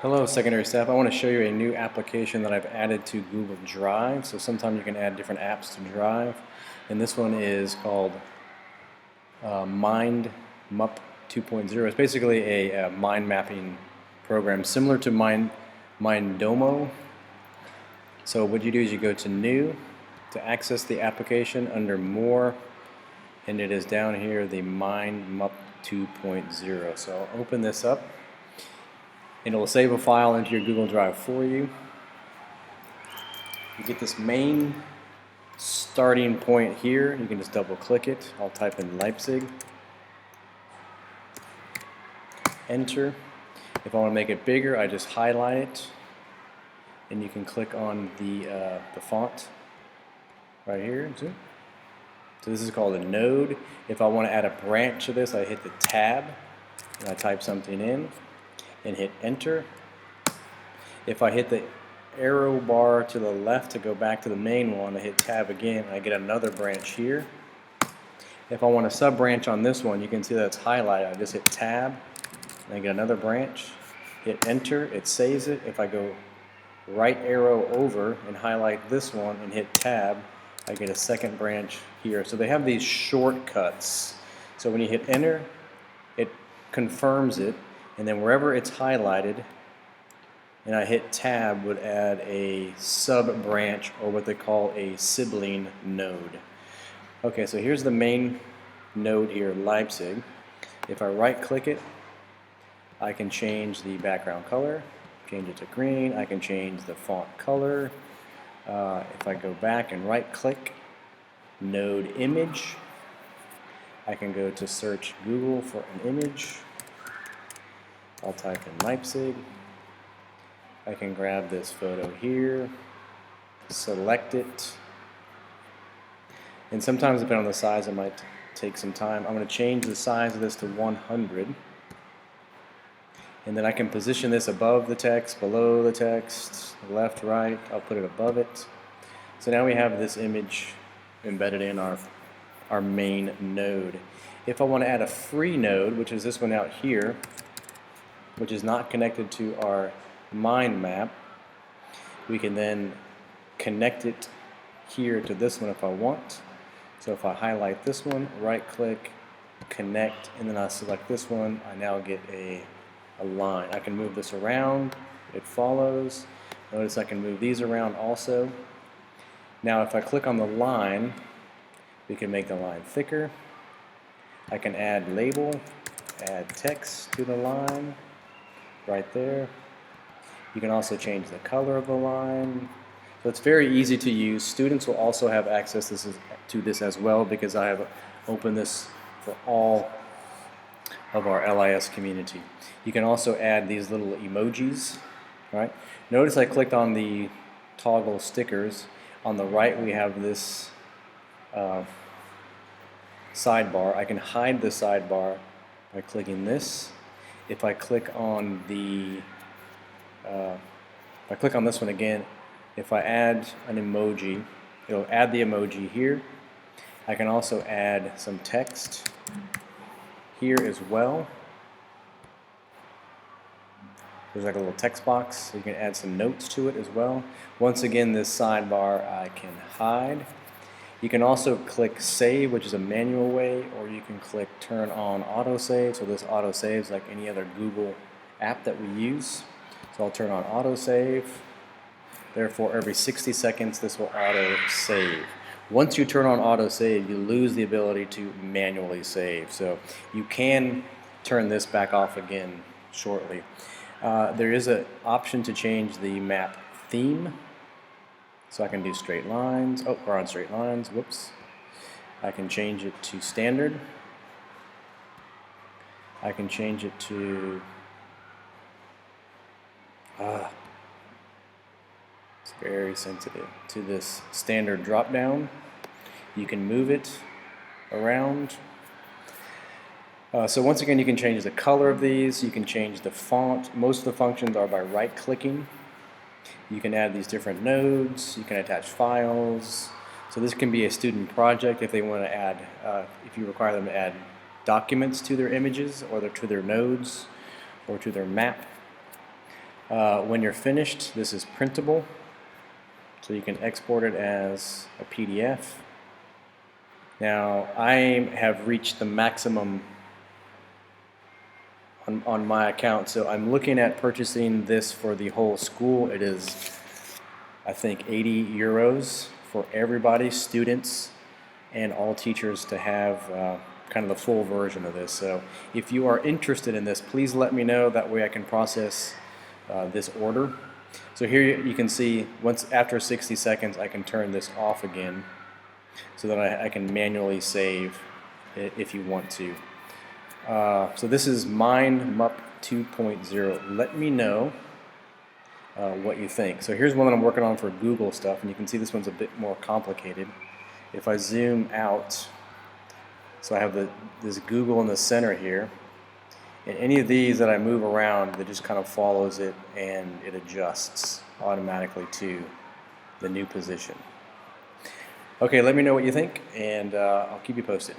Hello, secondary staff. I want to show you a new application that I've added to Google Drive. So sometimes you can add different apps to Drive. And this one is called MindMup 2.0. It's basically a mind mapping program similar to MindDomo. So what you do is you go to New to access the application under More, and it is down here, the MindMup 2.0. So I'll open this up. And it will save a file into your Google Drive for you. You get this main starting point here. You can just double click it. I'll type in Leipzig. Enter. If I want to make it bigger, I just highlight it. And you can click on the font right here. So this is called a node. If I want to add a branch to this, I hit the tab and I type something in and hit enter. If I hit the arrow bar to the left to go back to the main one, I hit tab again, I get another branch here. If I want a sub branch on this one, you can see that it's highlighted. I just hit tab and I get another branch, hit enter, it saves it. If I go right arrow over and highlight this one and hit tab, I get a second branch here. So they have these shortcuts. So when you hit enter, it confirms it. And then wherever it's highlighted, and I hit tab, would add a sub branch, or what they call a sibling node. Okay, so here's the main node here, Leipzig. If I right click it, I can change the background color, change it to green. I can change the font color. If I go back and right click, node image, I can go to search Google for an image. I'll type in Leipzig. I can grab this photo here, select it, and sometimes depending on the size it might take some time. I'm going to change the size of this to 100, and then I can position this above the text, below the text, left, right. I'll put it above it. So now we have this image embedded in our main node. If I want to add a free node, which is this one out here, which is not connected to our mind map, we can then connect it here to this one if I want. So if I highlight this one, right click, connect, and then I select this one, I now get a line. I can move this around, it follows. Notice I can move these around also. Now if I click on the line, we can make the line thicker. I can add label, add text to the line right there. You can also change the color of the line. So it's very easy to use. Students will also have access to this as well, because I have opened this for all of our LIS community. You can also add these little emojis, right? Notice I clicked on the toggle stickers. On the right we have this sidebar. I can hide the sidebar by clicking this. If I click on the, if I click on this one again, if I add an emoji, it'll add the emoji here. I can also add some text here as well. There's like a little text box, so you can add some notes to it as well. Once again, this sidebar I can hide. You can also click save, which is a manual way, or you can click turn on autosave. So this autosaves like any other Google app that we use. So I'll turn on autosave. Therefore, every 60 seconds this will auto-save. Once you turn on autosave, you lose the ability to manually save. So you can turn this back off again shortly. There is an option to change the map theme. So I can do straight lines. Oh, we're on straight lines. Whoops. I can change it to standard. I can change it to it's very sensitive to this standard drop down. You can move it around. So once again, you can change the color of these. You can change the font. Most of the functions are by right clicking. You can add these different nodes, you can attach files. So this can be a student project if they want to add, if you require them to add documents to their images or to their nodes or to their map. When you're finished, this is printable, so you can export it as a PDF. Now, I have reached the maximum on my account, so I'm looking at purchasing this for the whole school. It is, I think, 80 euros for everybody, students and all teachers, to have kind of the full version of this. So if you are interested in this, please let me know. That way I can process this order. So here you can see, once after 60 seconds, I can turn this off again so that I can manually save if you want to. So this is MindMup 2.0. Let me know what you think. So here's one that I'm working on for Google stuff, and you can see this one's a bit more complicated. If I zoom out, so I have this Google in the center here, and any of these that I move around, it just kind of follows it and it adjusts automatically to the new position. Okay, let me know what you think, and I'll keep you posted.